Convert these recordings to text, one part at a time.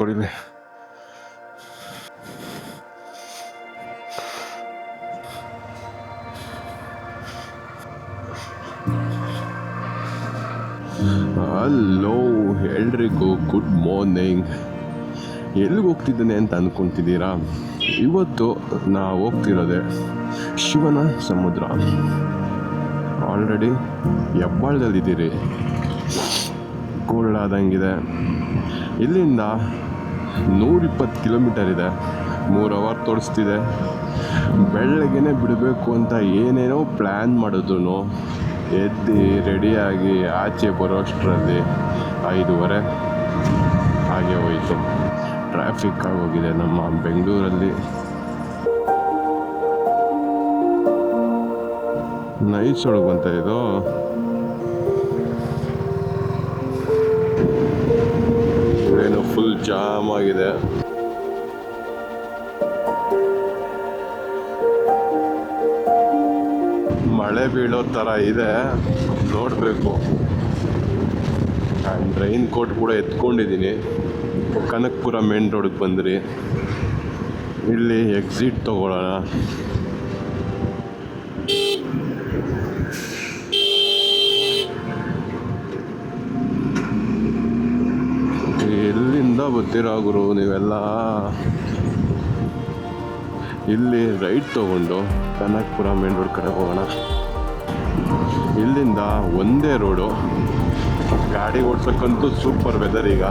ಕೊಡಿಲಿ. Hello ಎಲ್ರಿಗೂ good morning. ಎಲ್ಲಿಗೆ ಹೋಗ್ತಿದ್ದಾನೆ ಅಂತ ಅಂದ್ಕೊತಿದ್ದೀರಾ? ಇವತ್ತು ನಾವು ಹೋಗ್ತಿರೋದೆ ಶಿವನ ಸಮುದ್ರ. ಆಲ್ರೆಡಿ ಹೆಬ್ಬಾಳದಲ್ಲಿದ್ದೀರಿ, ಕೂಡಲಾದಂಗಿದೆ. ಇಲ್ಲಿಂದ 120 ಕಿಲೋಮೀಟರ್ ಇದೆ. 3 ಅವರ್ ತೋರಿಸ್ತಿದೆ. ಬೆಳಗ್ಗೆನೆ ಬಿಡಬೇಕು ಅಂತ ಏನೇನೋ ಪ್ಲ್ಯಾನ್ ಮಾಡಿದ್ರು ಎದ್ದು ರೆಡಿಯಾಗಿ ಆಚೆ ಬರೋಷ್ಟರಲ್ಲಿ 5:30 ಹಾಗೆ ಹೋಯಿತು. ಟ್ರಾಫಿಕ್ ಆಗೋಗಿದೆ ನಮ್ಮ ಬೆಂಗಳೂರಲ್ಲಿ. ನೈಸ್ ಒಳಗೆ ಬಂತ ಇದು. ಏನು ಫುಲ್ ಜಾಮ್ ಆಗಿದೆ. ಮಳೆ ಬೀಳೋ ಥರ ಇದೆ, ನೋಡಬೇಕು. ರೈನ್ ಕೋಟ್ ಕೂಡ ಎತ್ಕೊಂಡಿದ್ದೀನಿ. ಕನಕಪುರ ಮೇನ್ ರೋಡ್ಗೆ ಬಂದ್ರಿ. ಇಲ್ಲಿ ಎಕ್ಸಿಟ್ ತಗೊಳ್ಳೋಣ. ಎಲ್ಲಿಂದ ಬರ್ತೀರಾ ಗುರು ನೀವೆಲ್ಲ? ಇಲ್ಲಿ ರೈಟ್ ತಗೊಂಡು ಕನಕಪುರ ಮೇನ್ ರೋಡ್ ಕಡೆ ಹೋಗೋಣ. ಇಲ್ಲಿಂದ ಒಂದೇ ರೋಡು, ಗಾಡಿ ಓಡ್ಸೋಕ್ಕಂತೂ ಸೂಪರ್ ವೆದರ್. ಈಗ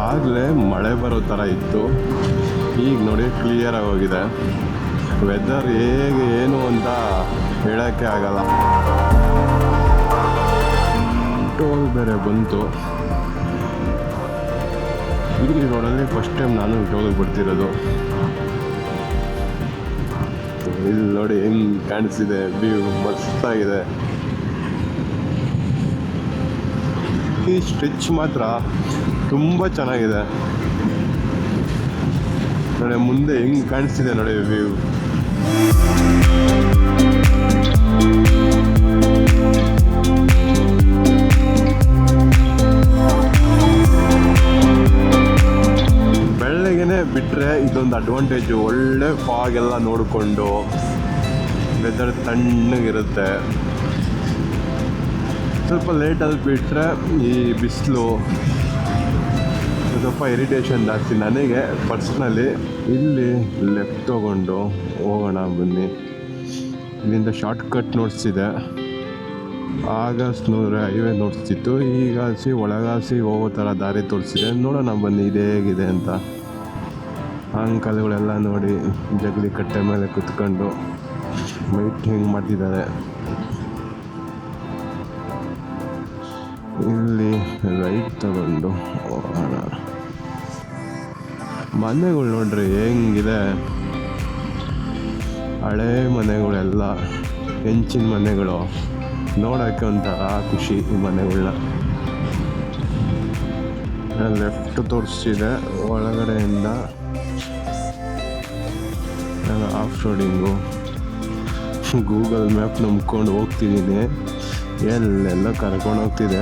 ಆಗಲೇ ಮಳೆ ಬರೋ ಥರ ಇತ್ತು, ಈಗ ನೋಡಿ ಕ್ಲಿಯರ್ ಆಗೋಗಿದೆ. ವೆದರ್ ಹೇಗೆ ಏನು ಅಂತ ಹೇಳೋಕ್ಕೆ ಆಗಲ್ಲ. ಟೋಲ್ ಬೇರೆ ಬಂತು. ಈ ರೋಡಲ್ಲಿ ಫಸ್ಟ್ ಟೈಮ್ ನಾನು ಟೋಲ್ಗೆ ಬರ್ತಿರೋದು. ಇಲ್ಲಿ ನೋಡಿ ಹೆಂಗೆ ಕಾಣಿಸ್ತಿದೆ ವ್ಯೂ, ಮಸ್ತಾಗಿದೆ. ಈ ಸ್ಟ್ರೆಚ್ ಮಾತ್ರ ತುಂಬ ಚೆನ್ನಾಗಿದೆ ನೋಡಿ. ಮುಂದೆ ಹೆಂಗೆ ಕಾಣಿಸ್ತಿದೆ ನೋಡಿ ವ್ಯೂ. ಬೆಳಗ್ಗೆನೆ ಬಿಟ್ಟರೆ ಇದೊಂದು ಅಡ್ವಾಂಟೇಜು. ಒಳ್ಳೆ ಫಾಗ್ ಎಲ್ಲ ನೋಡಿಕೊಂಡು ವೆದರ್ ತಣ್ಣಗಿರುತ್ತೆ. ಸ್ವಲ್ಪ ಲೇಟಲ್ಲಿ ಬಿಟ್ಟರೆ ಈ ಬಿಸಿಲು ಸ್ವಲ್ಪ ಇರಿಟೇಷನ್ ಜಾಸ್ತಿ ನನಗೆ ಪರ್ಸ್ನಲಿ. ಇಲ್ಲಿ ಲೆಫ್ಟ್ ತೊಗೊಂಡು ಹೋಗೋಣ ಬನ್ನಿ. ಇಲ್ಲಿಂದ ಶಾರ್ಟ್ ಕಟ್ ನೋಡ್ತಿದೆ. ಆಗ 100 ಹೈವೇ ನೋಡ್ತಿತ್ತು, ಈಗ ಒಳಗಾಸಿ ಹೋಗೋ ಥರ ದಾರಿ ತೋರಿಸಿದೆ. ನೋಡೋಣ ಬನ್ನಿ ಇದು ಹೇಗಿದೆ ಅಂತ. ಅಂಕಲ್ಗಳೆಲ್ಲ ನೋಡಿ ಜಗಲಿ ಕಟ್ಟೆ ಮೇಲೆ ಕುತ್ಕೊಂಡು ಮೈಟ್ ಹೆಂಗೆ ಮಾಡ್ತಿದ್ದಾರೆ. ಇಲ್ಲಿ ರೈಟ್ ತಗೊಂಡು ಹೋಗೋಣ. ಮನೆಗಳು ನೋಡ್ರಿ ಹೆಂಗಿದೆ, ಹಳೇ ಮನೆಗಳೆಲ್ಲ, ಹೆಂಚಿನ ಮನೆಗಳು. ನೋಡೋಕ್ಕೆ ಒಂಥರ ಖುಷಿ ಈ ಮನೆಗಳನ್ನ. ಲೆಫ್ಟ್ ತೋರಿಸ್ತಿದೆ. ಒಳಗಡೆಯಿಂದ ಆಫ್ ರೋಡಿಂಗು. ಗೂಗಲ್ ಮ್ಯಾಪ್ ನಂಬ್ಕೊಂಡು ಹೋಗ್ತಿದ್ದೀನಿ, ಎಲ್ಲೆಲ್ಲ ಕರ್ಕೊಂಡು ಹೋಗ್ತಿದೆ.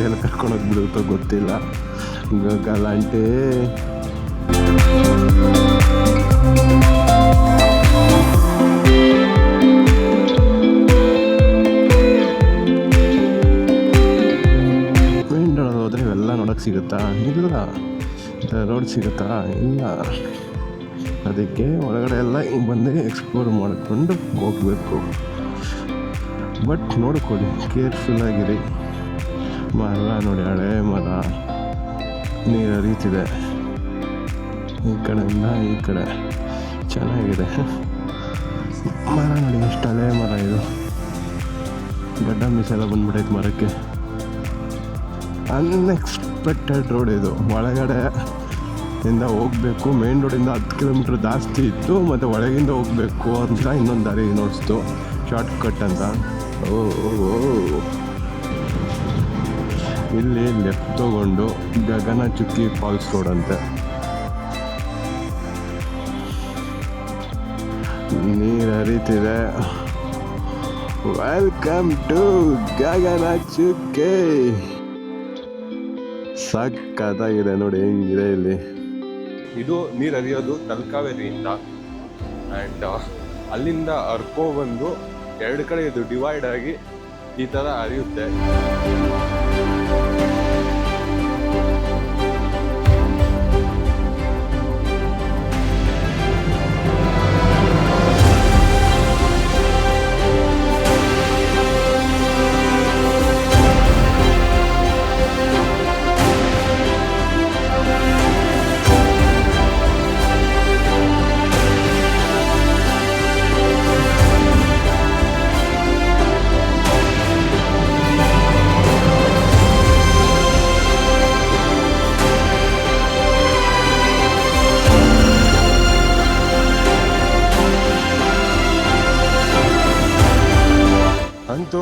ಎಲ್ಲಿ ಕರ್ಕೊಂಡೋಗಿ ಬಿಡುತ್ತೋ ಗೊತ್ತಿಲ್ಲ. ಗಲಾಂಟೆ. ಮೇನ್ ರೋಡ್ ಹೋದ್ರೆ ಇವೆಲ್ಲ ನೋಡೋಕ್ಕೆ ಸಿಗುತ್ತಾ? ಇಲ್ಲ. ರೋಡ್ ಸಿಗುತ್ತಾ? ಇಲ್ಲ. ಅದಕ್ಕೆ ಒಳಗಡೆ ಎಲ್ಲ ಹಿಂಗೆ ಬಂದು ಎಕ್ಸ್ಪ್ಲೋರ್ ಮಾಡಿಕೊಂಡು ಹೋಗಬೇಕು. ಬಟ್ ನೋಡ್ಕೊಳ್ಳಿ, ಕೇರ್ಫುಲ್ಲಾಗಿರಿ. ಮರ ನೋಡಿ, ಹಳೆ ಮರ, ನೀರು ಹರಿತಿದೆ ಈ ಕಡೆಯಿಂದ ಈ ಕಡೆ. ಚೆನ್ನಾಗಿದೆ ಮರ ನೋಡಿ, ಎಷ್ಟು ಹಳೆ ಮರ ಇದು. ಗಡ್ಡ ಮೀಸೆಲ್ಲ ಬಂದ್ಬಿಟ್ಟೈತೆ ಮರಕ್ಕೆ. ಅನ್ಎಕ್ಸ್ಪೆಕ್ಟೆಡ್ ರೋಡ್ ಇದು. ಒಳಗಡೆ ಇಂದ ಹೋಗಬೇಕು. ಮೇನ್ ರೋಡಿಂದ 10 ಕಿಲೋಮೀಟ್ರ್ ಜಾಸ್ತಿ ಇತ್ತು, ಮತ್ತು ಒಳಗಿಂದ ಹೋಗಬೇಕು ಅಂತ ಇನ್ನೊಂದು ದಾರಿ ನೋಡಿಸ್ತು, ಶಾರ್ಟ್ ಕಟ್ ಅಂತ. ಇಲ್ಲಿ ಲೆಫ್ಟ್ ತಗೊಂಡು ಗಗನ ಚುಕ್ಕಿ ಫಾಲ್ಸ್ ರೋಡ್ ಅಂತೆ. ನೀರು ಹರಿತಿದೆ. Welcome to Gagana Chukki. ಸಕ್ಕತ್ತಾಗಿದೆ ನೋಡಿ ಹೆಂಗಿದೆ ಇಲ್ಲಿ. ಇದು ನೀರು ಹರಿಯೋದು ತಲಕಾವೇರಿಯಿಂದ ಆ್ಯಂಡ್ ಅಲ್ಲಿಂದ ಹರ್ಕೊ ಬಂದು ಎರಡು ಕಡೆ ಇದು ಡಿವೈಡ್ ಆಗಿ ಈ ಥರ ಹರಿಯುತ್ತೆ. ಅಂತೂ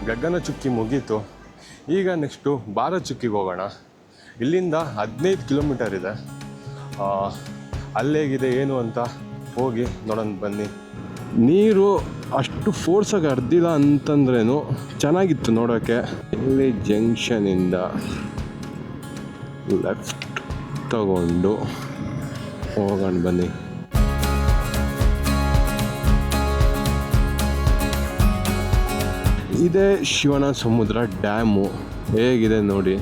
ಗಗನ ಚುಕ್ಕಿ ಮುಗೀತು. ಈಗ ನೆಕ್ಸ್ಟು ಬಾರ ಚುಕ್ಕಿಗೆ ಹೋಗೋಣ. ಇಲ್ಲಿಂದ 15 ಕಿಲೋಮೀಟರ್ ಇದೆ. ಅಲ್ಲೇಗಿದೆ ಏನು ಅಂತ ಹೋಗಿ ನೋಡೋಣ ಬನ್ನಿ. ನೀರು ಅಷ್ಟು ಫೋರ್ಸಾಗಿ ಹರಿದಿಲ್ಲ ಅಂತಂದ್ರೇನು ಚೆನ್ನಾಗಿತ್ತು ನೋಡೋಕ್ಕೆ. ಇಲ್ಲಿ ಜಂಕ್ಷನಿಂದ ಲೆಫ್ಟ್ ತಗೊಂಡು ಹೋಗೋಣ ಬನ್ನಿ. ಇದೇ ಶಿವನ ಸಮುದ್ರ ಡ್ಯಾಮು. ಹೇಗಿದೆ ನೋಡಿ,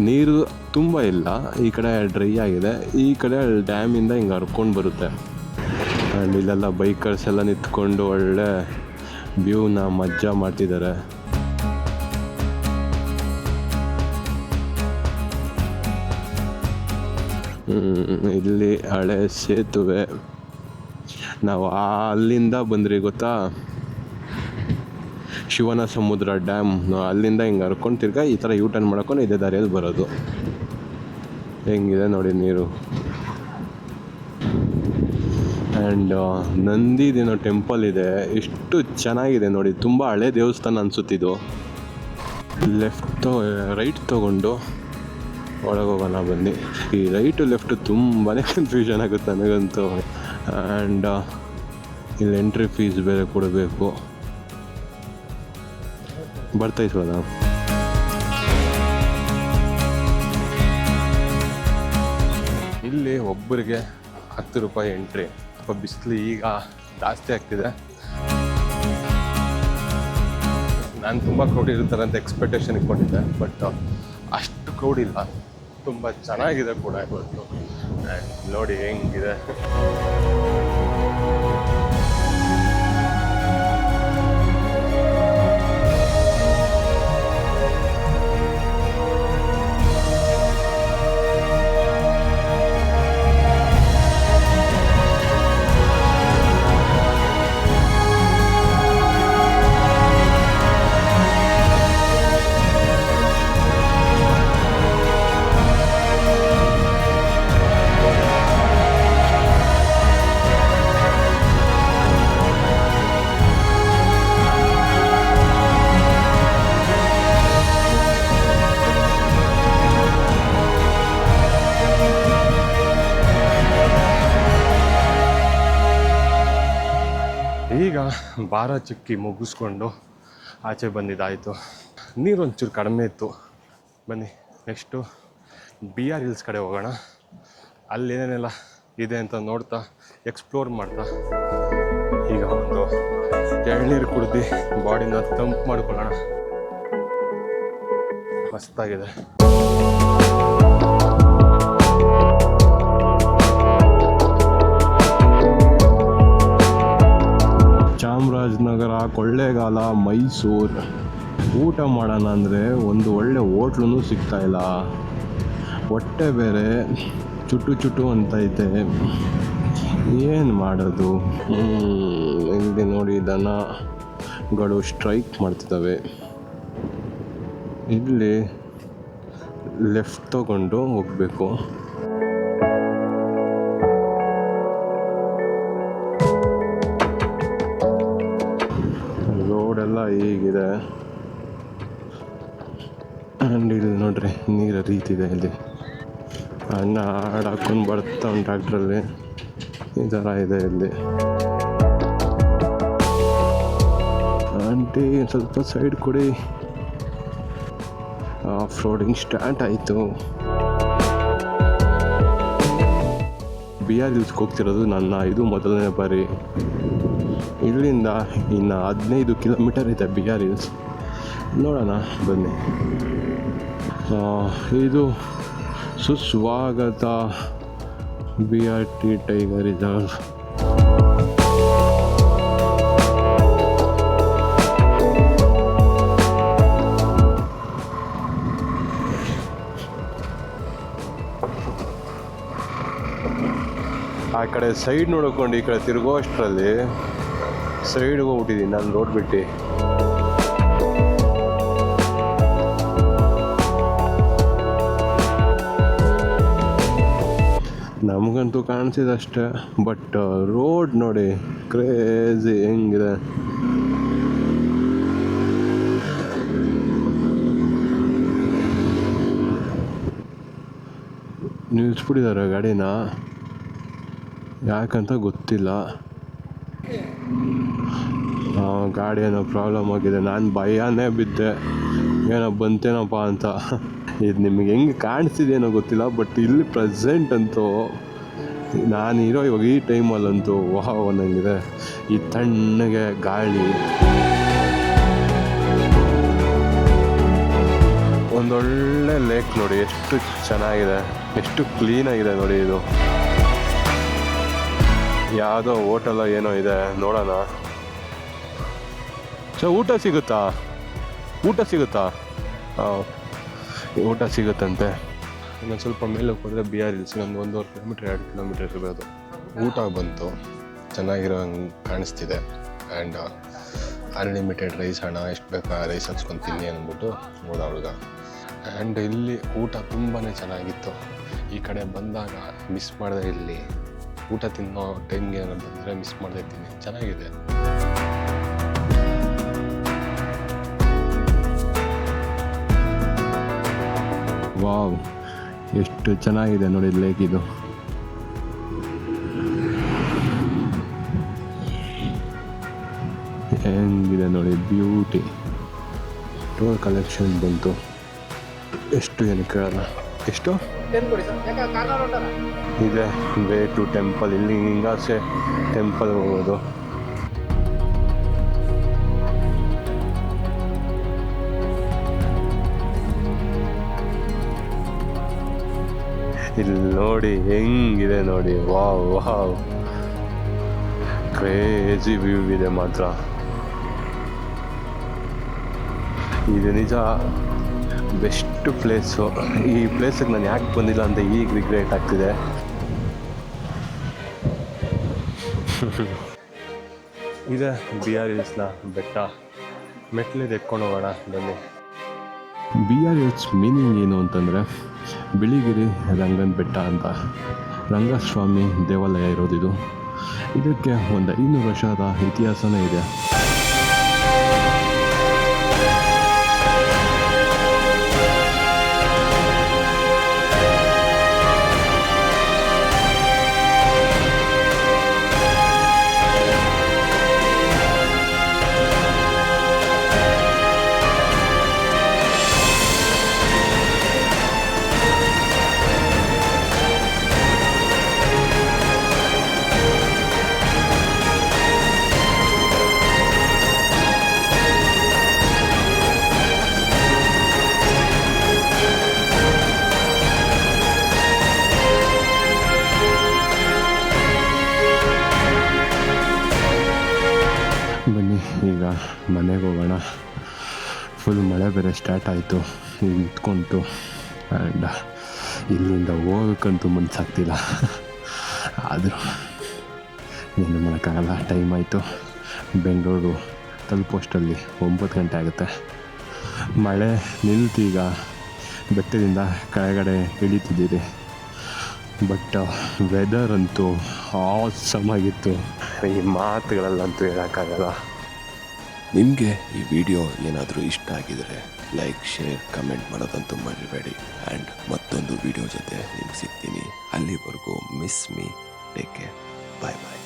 ನೀರು ತುಂಬ ಇಲ್ಲ, ಈ ಕಡೆ ಡ್ರೈ ಆಗಿದೆ, ಈ ಕಡೆ ಡ್ಯಾಮಿಂದ ಹಿಂಗೆ ಹರ್ಕೊಂಡು ಬರುತ್ತೆ. ಆ್ಯಂಡ್ ಇಲ್ಲೆಲ್ಲ ಬೈಕರ್ಸ್ ಎಲ್ಲ ನಿಂತ್ಕೊಂಡು ಒಳ್ಳೆ ವ್ಯೂನ ಮಜಾ ಮಾಡ್ತಿದ್ದಾರೆ. ಇಲ್ಲಿ ಹಳೆ ಸೇತುವೆ. ನಾವು ಅಲ್ಲಿಂದ ಬಂದ್ರಿ ಗೊತ್ತಾ, ಶಿವನ ಸಮುದ್ರ ಡ್ಯಾಮ್. ಅಲ್ಲಿಂದ ಹಿಂಗೆ ಹರ್ಕೊಂಡು ತಿರ್ಗಾ ಈ ಥರ ಯೂಟರ್ನ್ ಮಾಡ್ಕೊಂಡು ಇದೇ ದಾರಿಯಲ್ಲಿ ಬರೋದು. ಹೆಂಗಿದೆ ನೋಡಿ ನೀರು. ಆ್ಯಂಡ್ ನಂದಿದೇನೋ ಟೆಂಪಲ್ ಇದೆ, ಎಷ್ಟು ಚೆನ್ನಾಗಿದೆ ನೋಡಿ. ತುಂಬ ಹಳೆ ದೇವಸ್ಥಾನ ಅನಿಸುತ್ತಿದ್ದು. ರೈಟ್ ತೊಗೊಂಡು ಒಳಗೆ ಹೋಗೋಣ ಬನ್ನಿ. ಈ ರೈಟು ಲೆಫ್ಟು ತುಂಬಾ ಕನ್ಫ್ಯೂಷನ್ ಆಗುತ್ತೆ ನನಗಂತೂ. ಆ್ಯಂಡ್ ಇಲ್ಲಿ ಎಂಟ್ರಿ ಫೀಸ್ ಬೇರೆ ಕೊಡಬೇಕು. ಬರ್ತಾಯಿದ್ವಲ್ಲ, ಇಲ್ಲಿ ಒಬ್ಬರಿಗೆ 10 ರೂಪಾಯಿ ಎಂಟ್ರಿ. ಸ್ವಲ್ಪ ಬಿಸಿಲು ಈಗ ಜಾಸ್ತಿ ಆಗ್ತಿದೆ. ನಾನು ತುಂಬ ಕ್ರೌಡ್ ಇರ್ತಾರೆ ಅಂತ ಎಕ್ಸ್ಪೆಕ್ಟೇಷನ್ ಇಟ್ಕೊಂಡಿದ್ದೆ, ಬಟ್ ಅಷ್ಟು ಕ್ರೌಡ್ ಇಲ್ಲ. ತುಂಬ ಚೆನ್ನಾಗಿದೆ ಕೂಡ ಇವತ್ತು. ಆ್ಯಂಡ್ ನೋಡಿ ಹೆಂಗಿದೆ. ಈಗ ಬಾರ ಚುಕ್ಕಿ ಮುಗಿಸ್ಕೊಂಡು ಆಚೆ ಬಂದಿದ್ದಾಯಿತು. ನೀರೊಂಚೂರು ಕಡಿಮೆ ಇತ್ತು. ಬನ್ನಿ ನೆಕ್ಸ್ಟು BR ಹಿಲ್ಸ್ ಕಡೆ ಹೋಗೋಣ. ಅಲ್ಲೇನೇನೆಲ್ಲ ಇದೆ ಅಂತ ನೋಡ್ತಾ ಎಕ್ಸ್ಪ್ಲೋರ್ ಮಾಡ್ತಾ ಈಗ ಒಂದು ಎಳ್ನೀರು ಕುಡ್ದು ಬಾಡಿನ ತಂಪು ಮಾಡ್ಕೊಳ್ಳೋಣ. ಮಸ್ತಾಗಿದೆ. ಚಾಮರಾಜನಗರ, ಕೊಳ್ಳೇಗಾಲ, ಮೈಸೂರು ಊಟ ಮಾಡೋಣ ಅಂದರೆ ಒಂದು ಒಳ್ಳೆ ಹೋಟ್ಲೂ ಸಿಗ್ತಾಯಿಲ್ಲ. ಹೊಟ್ಟೆ ಬೇರೆ ಚುಟ್ಟು ಚುಟ್ಟು ಅಂತೈತೆ. ಏನು ಮಾಡೋದು? ಇಲ್ಲಿ ನೋಡಿ ದನಗಳು ಸ್ಟ್ರೈಕ್ ಮಾಡ್ತಿದ್ದಾವೆ. ಇಲ್ಲಿ ಲೆಫ್ಟ್ ತಗೊಂಡು ಹೋಗಬೇಕು. ರೋಡೆಲ್ಲ ಹೀಗಿದೆ. ಆ್ಯಂಡ್ ಇಲ್ಲಿ ನೋಡ್ರಿ ನೀರು ಹರಿತಿದೆ. ಇಲ್ಲಿ ಅಣ್ಣ ಹಾಡು ಹಾಕೊಂಡು ಬರ್ತಾ ಒಂದು ಟ್ರ್ಯಾಕ್ಟ್ರಲ್ಲಿ ಈ ಥರ ಇದೆ. ಇಲ್ಲಿ ಆಂಟಿ ಸ್ವಲ್ಪ ಸೈಡ್ ಕೊಡಿ. ಆಫ್ ರೋಡಿಂಗ್ ಸ್ಟಾರ್ಟ್ ಆಯಿತು. BR ಹಿಲ್ಸ್ಗೆ ಹೋಗ್ತಿರೋದು ನನ್ನ ಇದು ಮೊದಲನೇ ಬಾರಿ. ಇಲ್ಲಿಂದ ಇನ್ನು 15 ಕಿಲೋಮೀಟರ್ ಇದೆ BR ಹಿಲ್ಸ್. ನೋಡೋಣ ಬನ್ನಿ. ಇದು ಸುಸ್ವಾಗತ BRT ಟೈಗರ್ ರಿಸರ್ವ್. ಆ ಕಡೆ ಸೈಡ್ ನೋಡ್ಕೊಂಡು ಈ ಕಡೆ ತಿರುಗೋ ಅಷ್ಟರಲ್ಲಿ ಸೈಡ್ಗೆ ಹೋಗ್ಬಿಟ್ಟಿದ್ದೀನಿ ನಾನು ರೋಡ್ ಬಿಟ್ಟು. ನಮಗಂತೂ ಕಾಣಿಸಿದೆ ಅಷ್ಟೇ, ಬಟ್ ರೋಡ್ ನೋಡಿ ಕ್ರೇಜಿ ಹೆಂಗಿದೆ. ನಿಲ್ಲಿಸ್ಬಿಟ್ಟಿದ್ದಾರೆ ಗಾಡಿನ, ಯಾಕಂತ ಗೊತ್ತಿಲ್ಲ. ಗಾಡಿ ಏನೋ ಪ್ರಾಬ್ಲಮ್ ಆಗಿದೆ. ನಾನು ಭಯನೇ ಬಿದ್ದೆ, ಏನೋ ಬಂತೇನಪ್ಪ ಅಂತ. ಇದು ನಿಮಗೆ ಹೆಂಗೆ ಕಾಣಿಸ್ತಿದೇನೋ ಗೊತ್ತಿಲ್ಲ, ಬಟ್ ಇಲ್ಲಿ ಪ್ರೆಸೆಂಟ್ ಅಂತೂ ನಾನಿರೋ ಇವಾಗ ಈ ಟೈಮಲ್ಲಂತೂ ವಾಹ್ ಅನ್ನಂಗಿದೆ. ಈ ತಣ್ಣಗೆ ಗಾಳಿ, ಒಂದೊಳ್ಳೆ ಲೇಕ್ ನೋಡಿ ಎಷ್ಟು ಚೆನ್ನಾಗಿದೆ, ಎಷ್ಟು ಕ್ಲೀನಾಗಿದೆ ನೋಡಿ. ಇದು ಯಾವುದೋ ಹೋಟೆಲ್ಲ ಏನೋ ಇದೆ, ನೋಡೋಣ. ಊಟ ಸಿಗುತ್ತಾ? ಊಟ ಸಿಗುತ್ತಂತೆ. ಇನ್ನೊಂದು ಸ್ವಲ್ಪ ಮೇಲೆ ಹೋದರೆ BR ಹಿಲ್ಸ್ ಒಂದು 1.5 ಕಿಲೋಮೀಟರ್ 2 ಕಿಲೋಮೀಟರ್ ಇರ್ಬೋದು. ಊಟ ಬಂತು, ಚೆನ್ನಾಗಿರೋ ಹಂಗೆ ಕಾಣಿಸ್ತಿದೆ. ಆ್ಯಂಡ್ ಅನ್ಲಿಮಿಟೆಡ್ ರೈಸ್, ಹಣ ಎಷ್ಟು ಬೇಕಾ ರೈಸ್ ಹಚ್ಕೊತೀನಿ ಅಂದ್ಬಿಟ್ಟು ಹೋದ ಹುಡುಗ. ಆ್ಯಂಡ್ ಇಲ್ಲಿ ಊಟ ತುಂಬಾ ಚೆನ್ನಾಗಿತ್ತು. ಈ ಕಡೆ ಬಂದಾಗ ಮಿಸ್ ಮಾಡಿದೆ. ಇಲ್ಲಿ ಊಟ ತಿನ್ನೋ ಟೈಮ್ಗೆ ಏನಾದ್ರು ಬಂದರೆ ಮಿಸ್ ಮಾಡದೇ ಇದ್ದೀನಿ. ಚೆನ್ನಾಗಿದೆ. ವಾವ್, ಎಷ್ಟು ಚೆನ್ನಾಗಿದೆ ನೋಡಿ ಲೇಕ್. ಇದು ಹೆಂಗಿದೆ ನೋಡಿ, ಬ್ಯೂಟಿ. ಟೋಲ್ ಕಲೆಕ್ಷನ್ ಬಂತು. ಎಷ್ಟು ಏನು ಕೇಳೋಣ, ಎಷ್ಟು ಇದೆ? Way to temple. ಇಲ್ಲಿ ಹಿಂಗಾಸೆ ಟೆಂಪಲ್ ಹೋಗೋದು. ಇಲ್ಲಿ ನೋಡಿ ಹೆಂಗಿದೆ ನೋಡಿ, ವಾವ್ ಕ್ರೇಜಿ ವ್ಯೂ ಇದೆ ಮಾತ್ರ. ಇದು ನಿಜ ಬೆಸ್ಟ್ ಪ್ಲೇಸು. ಈ ಪ್ಲೇಸಿಗೆ ನಾನು ಯಾಕೆ ಬಂದಿಲ್ಲ ಅಂತ ಈಗ ರಿಗ್ರೆಟ್ ಆಗ್ತಿದೆ. ಇದೆ BR ಹಿಲ್ಸ್ನ ಬೆಟ್ಟ. ಮೆಟ್ಲಿದೆ, ಎತ್ಕೊಂಡು ಹೋಗೋಣ ಬನ್ನಿ. BR ಹಿಲ್ಸ್ ಮೀನಿಂಗ್ ಏನು ಅಂತಂದರೆ ಬಿಳಿಗಿರಿ ರಂಗನ ಬೆಟ್ಟ ಅಂತ. ರಂಗಸ್ವಾಮಿ ದೇವಾಲಯ ಇರೋದಿದು. ಇದಕ್ಕೆ ಒಂದು 500 ವರ್ಷದ ಇತಿಹಾಸನೇ ಇದೆ. ಬನ್ನಿ ಈಗ ಮನೆಗೆ ಹೋಗೋಣ. ಫುಲ್ ಮಳೆ ಬೇರೆ ಸ್ಟಾರ್ಟ್ ಆಯಿತು. ಈಗ ನಿಂತ್ಕೊಂತು. ಆ್ಯಂಡ್ ಇಲ್ಲಿಂದ ಹೋಗೋಕ್ಕಂತೂ ಮನಸ್ಸಾಗ್ತಿಲ್ಲ. ಆದರೂ ಏನು ಮಾಡೋಕ್ಕಾಗಲ್ಲ, ಟೈಮ್ ಆಯಿತು. ಬೆಂಗಳೂರು ತಲುಪೋಷ್ಟರಲ್ಲಿ 9 ಗಂಟೆ ಆಗುತ್ತೆ. ಮಳೆ ನಿಲ್ತೀಗ ಬೆಟ್ಟದಿಂದ ಕೆಳಗಡೆ ಇಳಿತಿದ್ದೀರಿ. ಬಟ್ ವೆದರ್ ಅಂತೂ ಆಸಮ್ ಆಗಿತ್ತು. ಈ ಮಾತುಗಳಲ್ಲಂತೂ ಹೇಳೋಕ್ಕಾಗಲ್ಲ. ನಿಮಗೆ ಈ ವಿಡಿಯೋ ಏನಾದರೂ ಇಷ್ಟ ಆಗಿದರೆ ಲೈಕ್, ಶೇರ್, ಕಮೆಂಟ್ ಮಾಡೋದಂತೂ ಮರಿಬೇಡಿ. ಆ್ಯಂಡ್ ಮತ್ತೊಂದು ವಿಡಿಯೋ ಜೊತೆ ನಿಮ್ಗೆ ಸಿಗ್ತೀನಿ. ಅಲ್ಲಿವರೆಗೂ miss me. Take care. Bye ಬಾಯ್.